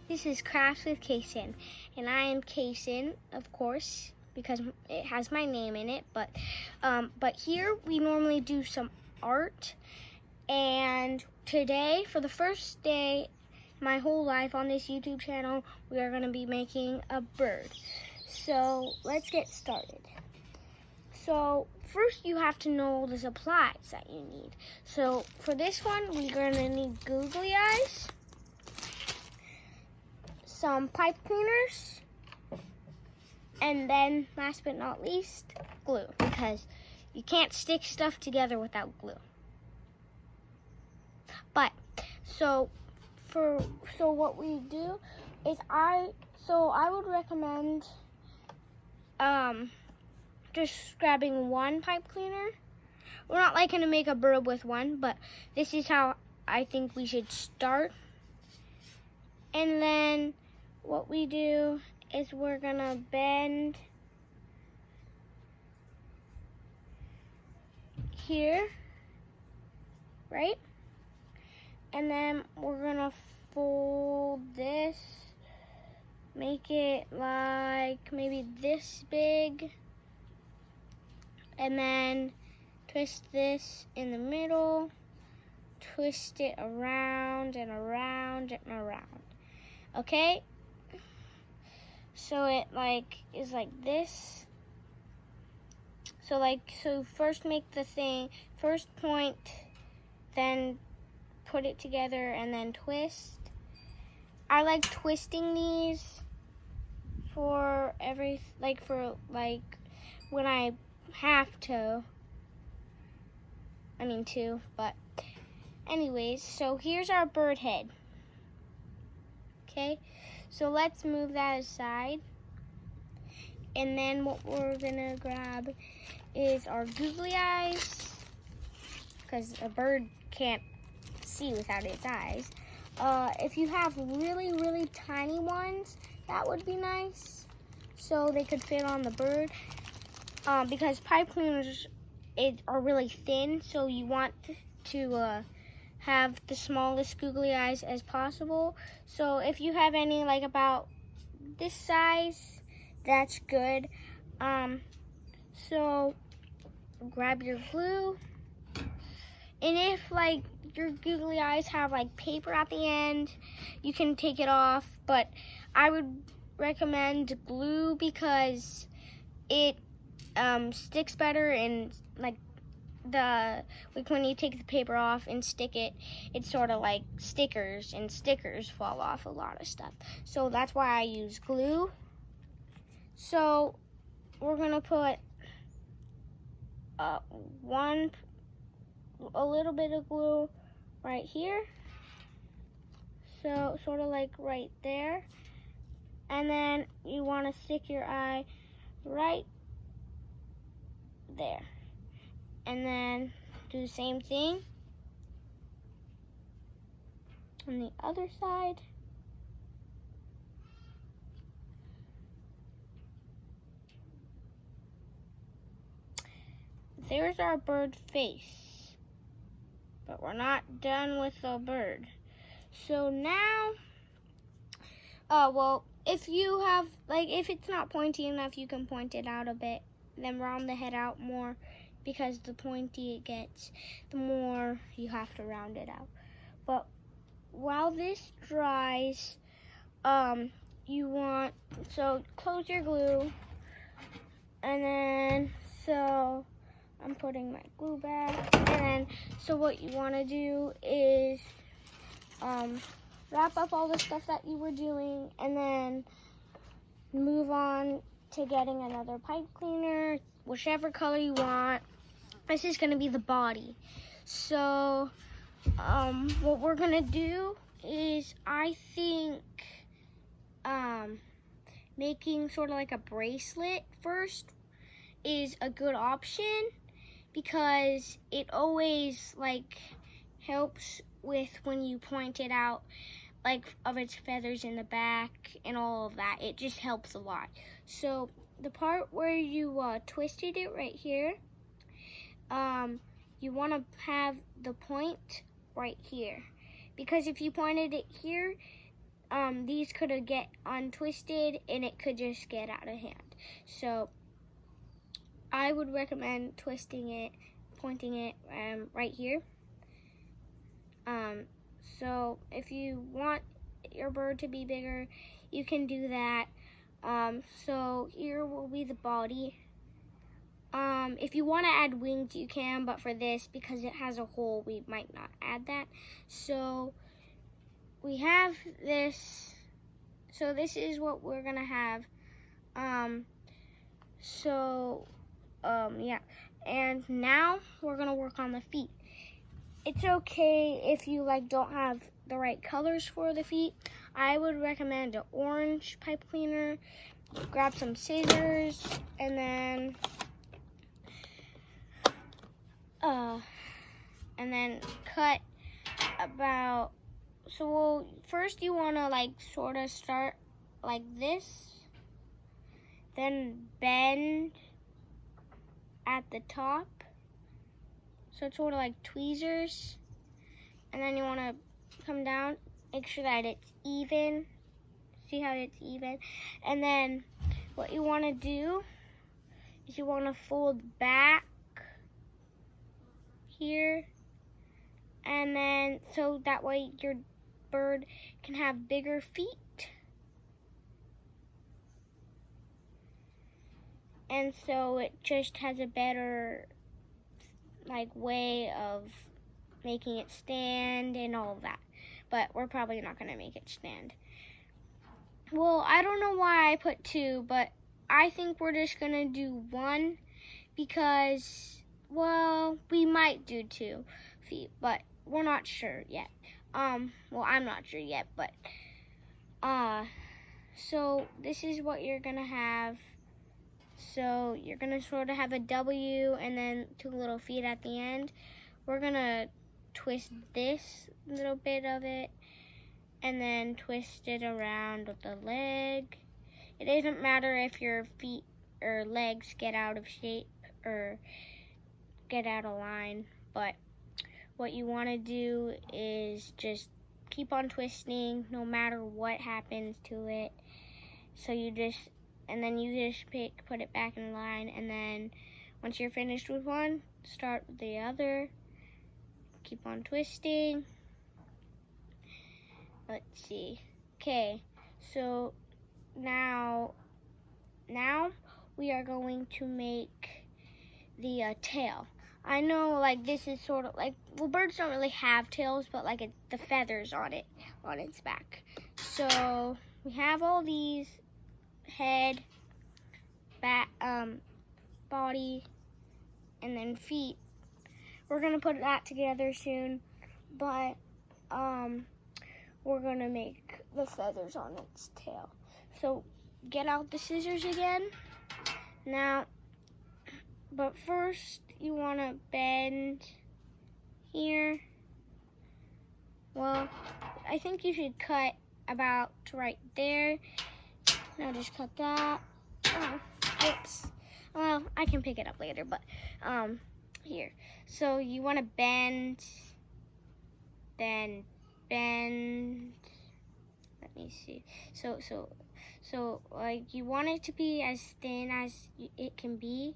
This is Crafts with Kason, and I am Kason, of course, because it has my name in it. But here we normally do some art, and today, for the first day my whole life on this YouTube channel, we are going to be making a bird. So let's get started. So first you have to know the supplies that you need. So for this one, we're going to need googly eyes, some pipe cleaners, and then last but not least, glue, because you can't stick stuff together without glue. But so what we do is I would recommend just grabbing one pipe cleaner. We're not like going to make a bird with one, but this is how I think we should start. And then what we do is we're gonna bend here, right? And then we're gonna fold this, make it like maybe this big, and then twist this in the middle, twist it around and around and around. Okay? So it is like this. So first make the thing, first point, then put it together and then twist. I like twisting these for when I have to. But anyways, so here's our bird head. Okay, so let's move that aside. And then what we're gonna grab is our googly eyes, because a bird can't see without its eyes. If you have really, really tiny ones, that would be nice, so they could fit on the bird. Because pipe cleaners are really thin, so you want to have the smallest googly eyes as possible. So if you have any about this size, that's good. So grab your glue, and if your googly eyes have paper at the end, you can take it off, but I would recommend glue because it sticks better, and when you take the paper off and stick it, it's sort of like stickers, and stickers fall off a lot of stuff. So that's why I use glue. So we're gonna put a little bit of glue right here. So sort of right there. And then you want to stick your eye right there. And then do the same thing on the other side. There's our bird face, but we're not done with the bird. So now, well, if you have, if it's not pointy enough, you can point it out a bit, then round the head out more, because the pointy it gets, the more you have to round it out. But while this dries, so close your glue, and then, so I'm putting my glue back, and then, so what you want to do is wrap up all the stuff that you were doing, and then move on to getting another pipe cleaner, whichever color you want. This is going to be the body. So what we're going to do is, I think, making sort of like a bracelet first is a good option, because it always helps with when you point it out, of its feathers in the back and all of that. It just helps a lot. So the part where you twisted it right here, you want to have the point right here, because if you pointed it here, these could get untwisted and it could just get out of hand. So I would recommend twisting it, pointing it right here. So if you want your bird to be bigger, you can do that. So here will be the body. If you want to add wings, you can, but for this, because it has a hole, we might not add that. So we have this. So this is what we're gonna have. Yeah. And now we're gonna work on the feet. It's okay if you don't have the right colors for the feet. I would recommend an orange pipe cleaner. Grab some scissors and then cut about. So first you want to sort of start like this, then bend at the top, so it's sort of like tweezers, and then you want to come down, make sure that it's even. See how it's even? And then what you want to do is you want to fold back here, and then so that way your bird can have bigger feet. And so it just has a better way of making it stand and all of that. But we're probably not going to make it stand. Well, I don't know why I put 2, but I think we're just going to do 1 because, well, we might do 2 feet, but we're not sure yet. Well, I'm not sure yet, but, so this is what you're going to have. So you're going to sort of have a W and then 2 little feet at the end. We're going to twist this little bit of it and then twist it around with the leg. It doesn't matter if your feet or legs get out of shape or get out of line, but what you want to do is just keep on twisting no matter what happens to it. So you just put it back in line, and then once you're finished with one, start with the other. Keep on twisting. Let's see. Okay, so now we are going to make the tail. I know this is sort of well, birds don't really have tails, but the feathers on its back. So we have all these: head, back, body, and then feet. We're gonna put that together soon, but we're gonna make the feathers on its tail. So get out the scissors again. Now, but first you wanna bend here. Well, I think you should cut about right there. Now just cut that. Oh, oops. Well, I can pick it up later, but here. So you want to bend, then bend. Let me see. So you want it to be as thin as it can be,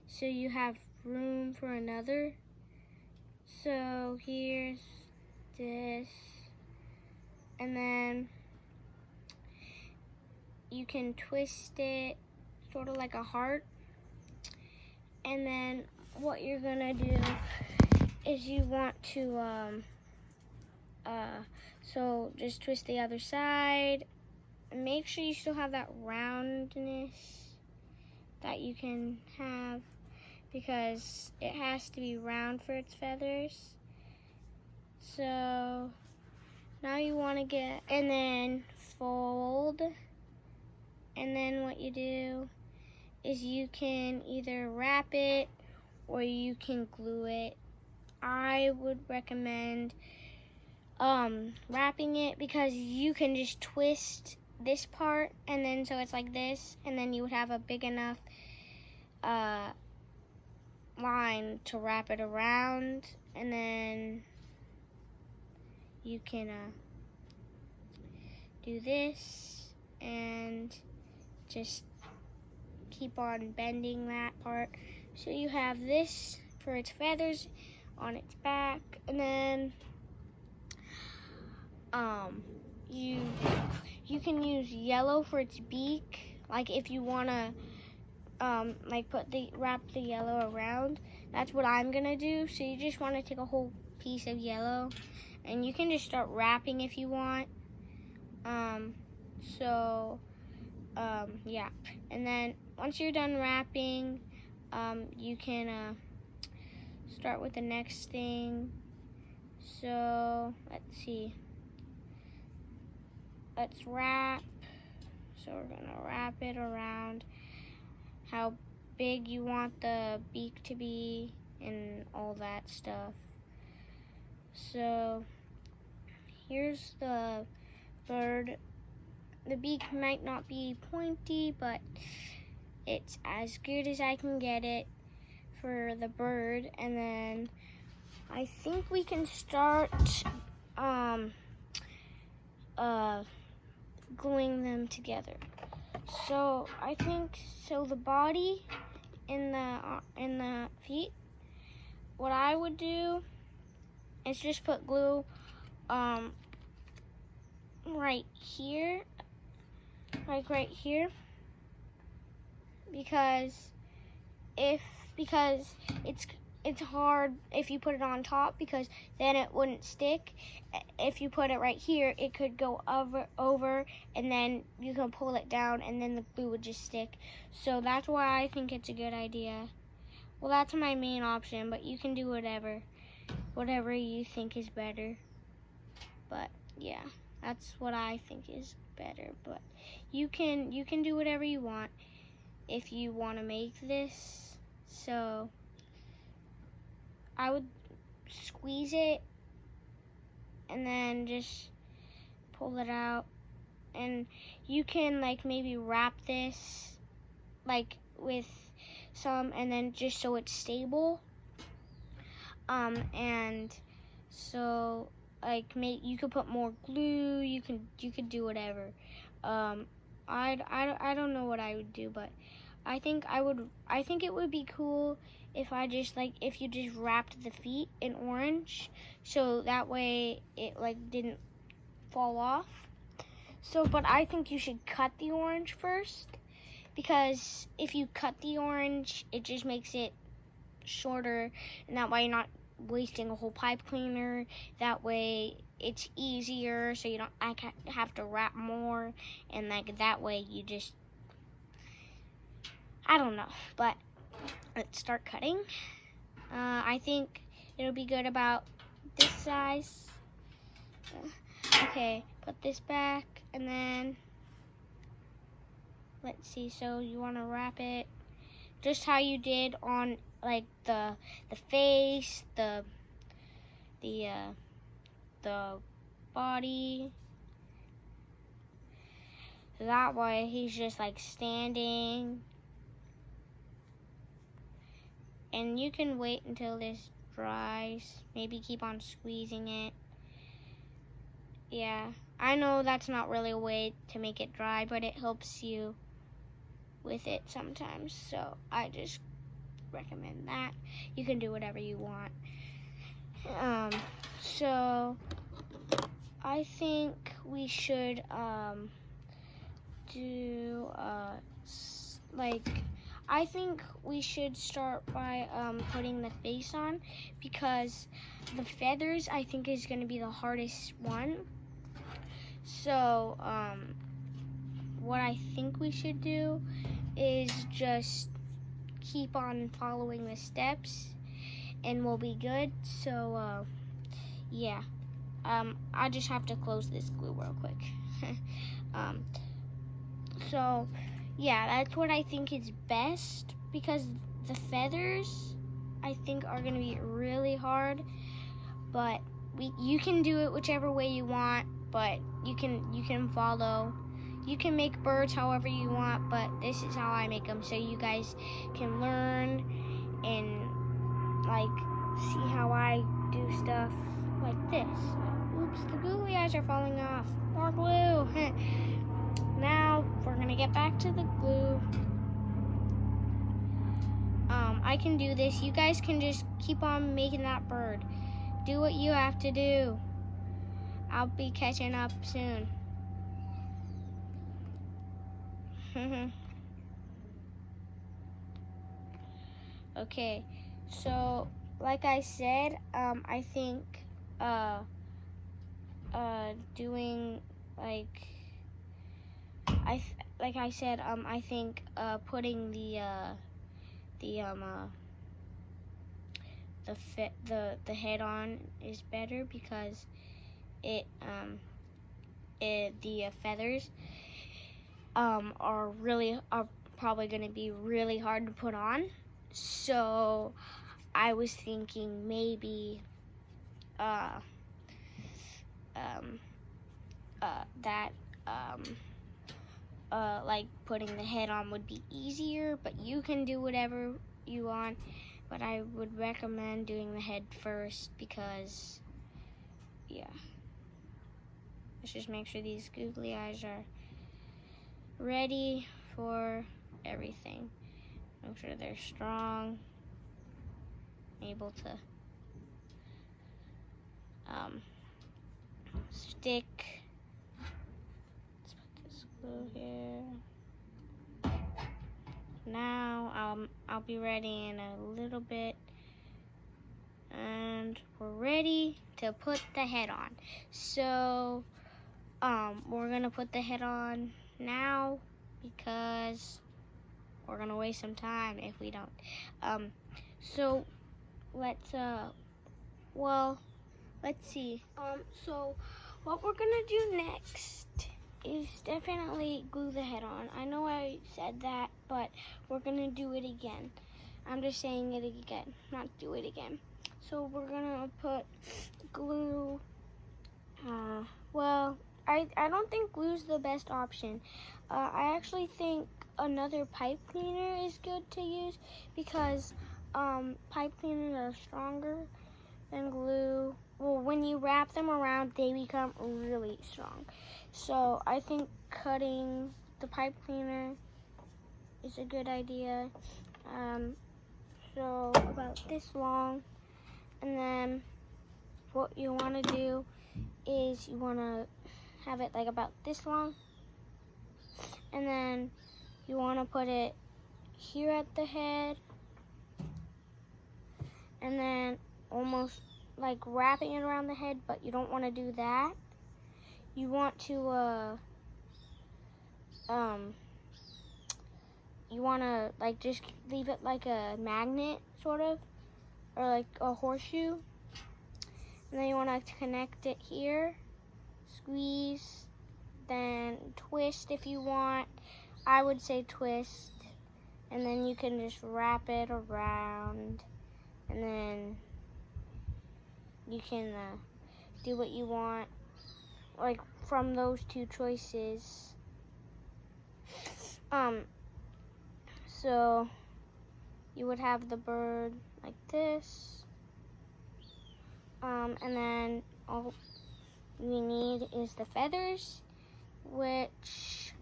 so you have room for another. So here's this, and then you can twist it sort of like a heart. And then what you're gonna do is you want to so just twist the other side. Make sure you still have that roundness that you can have, because it has to be round for its feathers. So now you want to get, and then fold, and then what you do is you can either wrap it or you can glue it. I would recommend wrapping it, because you can just twist this part, and then so it's like this, and then you would have a big enough line to wrap it around, and then you can do this and just keep on bending that part. So you have this for its feathers on its back, and then you can use yellow for its beak. Like if you wanna like wrap the yellow around. That's what I'm gonna do. So you just wanna take a whole piece of yellow, and you can just start wrapping if you want. Yeah. And then once you're done wrapping, you can start with the next thing. So let's see. Let's wrap. So we're gonna wrap it around how big you want the beak to be and all that stuff. So here's the bird. The beak might not be pointy, but it's as good as I can get it for the bird. And then I think we can start gluing them together. So I think the body and the feet, what I would do is just put glue right here, like right here, because it's hard if you put it on top, because then it wouldn't stick. If you put it right here, it could go over, and then you can pull it down, and then the glue would just stick. So that's why I think it's a good idea. Well, that's my main option, but you can do whatever you think is better. But yeah, that's what I think is better. But you can do whatever you want if you want to make this. So I would squeeze it and then just pull it out, and you can like maybe wrap this like with some, and then just so it's stable, and so like you could put more glue, you could do whatever. I don't know what I would do, but I think it would be cool if if you just wrapped the feet in orange, so that way it like didn't fall off. So, but I think you should cut the orange first, because if you cut the orange, it just makes it shorter, and that way you're not wasting a whole pipe cleaner. That way it's easier, so you don't have to wrap more, and like that way you just, I don't know. But let's start cutting. I think it'll be good about this size. Okay, put this back, and then let's see. So you want to wrap it just how you did on like the face, the body. That way he's just like standing. And you can wait until this dries. Maybe keep on squeezing it. Yeah, I know that's not really a way to make it dry, but it helps you with it sometimes. So I just recommend that. You can do whatever you want. So I think we should I think we should start by putting the face on, because the feathers I think is going to be the hardest one. So what I think we should do is just keep on following the steps and we'll be good. So yeah, I just have to close this glue real quick. So yeah, that's what I think is best, because the feathers I think are gonna be really hard, but you can do it whichever way you want, but you can follow. You can make birds however you want, but this is how I make them, so you guys can learn and like see how I do stuff like this. Oops, the googly eyes are falling off. More glue. back to the glue. I can do this. You guys can just keep on making that bird. Do what you have to do. I'll be catching up soon. Okay, so like I said, I think doing I think putting the head on is better because the feathers are probably going to be really hard to put on. So I was thinking maybe like putting the head on would be easier, but you can do whatever you want. But I would recommend doing the head first because, yeah. Let's just make sure these googly eyes are ready for everything. Make sure they're strong, able to stick. Let's put this glue here. Now I'll be ready in a little bit, and we're ready to put the head on. So we're gonna put the head on now because we're gonna waste some time if we don't. So let's see. So what we're gonna do next is definitely glue the head on. I know I said that, but we're gonna do it again. I'm just saying it again, not do it again. So we're gonna put glue. I don't think glue's the best option. I actually think another pipe cleaner is good to use because pipe cleaners are stronger than glue. Well, when you wrap them around, they become really strong. So I think cutting the pipe cleaner is a good idea. So about this long, and then what you want to do is you want to have it like about this long, and then you want to put it here at the head, and then almost like wrapping it around the head, but you don't want to do that. You want to like just leave it like a magnet sort of, or like a horseshoe, and then you want to connect it here, squeeze, then twist if you want. I would say twist, and then you can just wrap it around, and then you can do what you want, like from those two choices. So you would have the bird like this, and then all we need is the feathers, which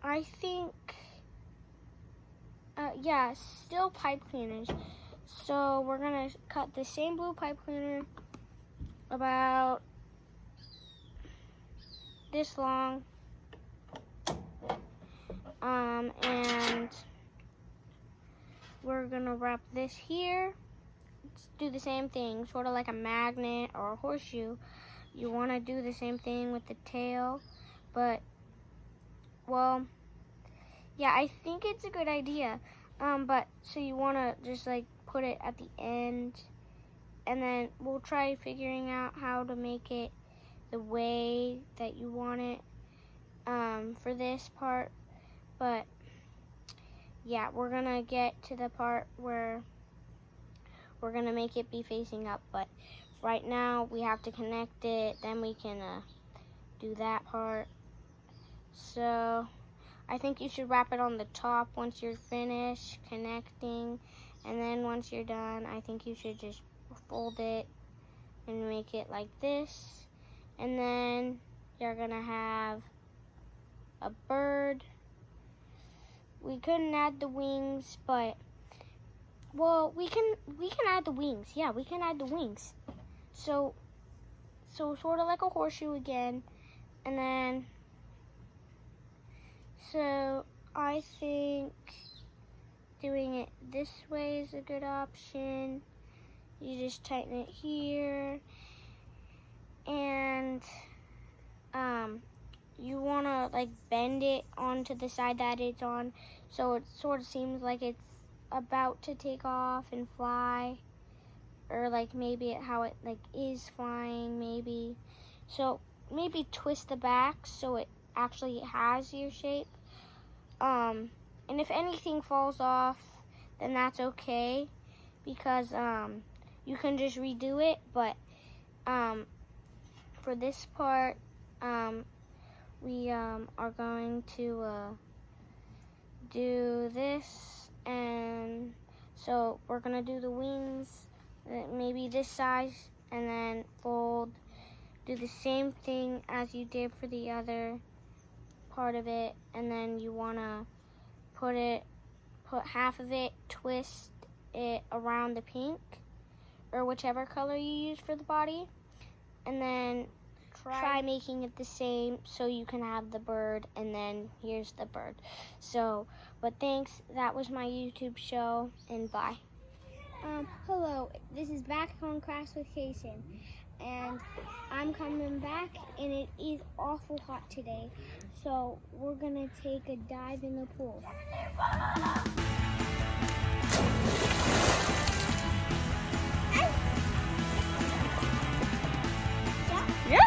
I think, still pipe cleaners. So we're gonna cut the same blue pipe cleaner about this long, and we're gonna wrap this here. Let's do the same thing, sort of like a magnet or a horseshoe. You want to do the same thing with the tail, but well, yeah, I think it's a good idea. But so you want to just like put it at the end, and then we'll try figuring out how to make it the way that you want it for this part. But yeah, we're gonna get to the part where we're gonna make it be facing up, but right now we have to connect it, then we can do that part. So I think you should wrap it on the top once you're finished connecting, and then once you're done, I think you should just fold it and make it like this, and then you're gonna have a bird, we couldn't add the wings, but well, we can add the wings. Yeah, we can add the wings. So sort of like a horseshoe again, and then so I think doing it this way is a good option. You just tighten it here, and you want to like bend it onto the side that it's on, so it sort of seems like it's about to take off and fly, or like maybe how it like is flying maybe. So maybe twist the back so it actually has your shape. And if anything falls off, then that's okay, because you can just redo it. But for this part, we are going to do this, and so we're gonna do the wings, maybe this size, and then fold. Do the same thing as you did for the other part of it, and then you wanna put half of it, twist it around the pink, or whichever color you use for the body, and then try making it the same so you can have the bird, and then here's the bird. So, but thanks, that was my YouTube show, and bye. Hello, this is Back on Crafts with Kason, and I'm coming back, and it is awful hot today, so we're gonna take a dive in the pool. Yeah.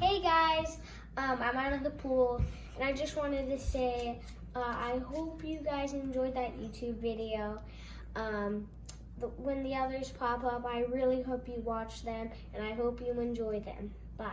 Hey guys, I'm out of the pool, and I just wanted to say I hope you guys enjoyed that YouTube video. When the others pop up, I really hope you watch them, and I hope you enjoy them. Bye.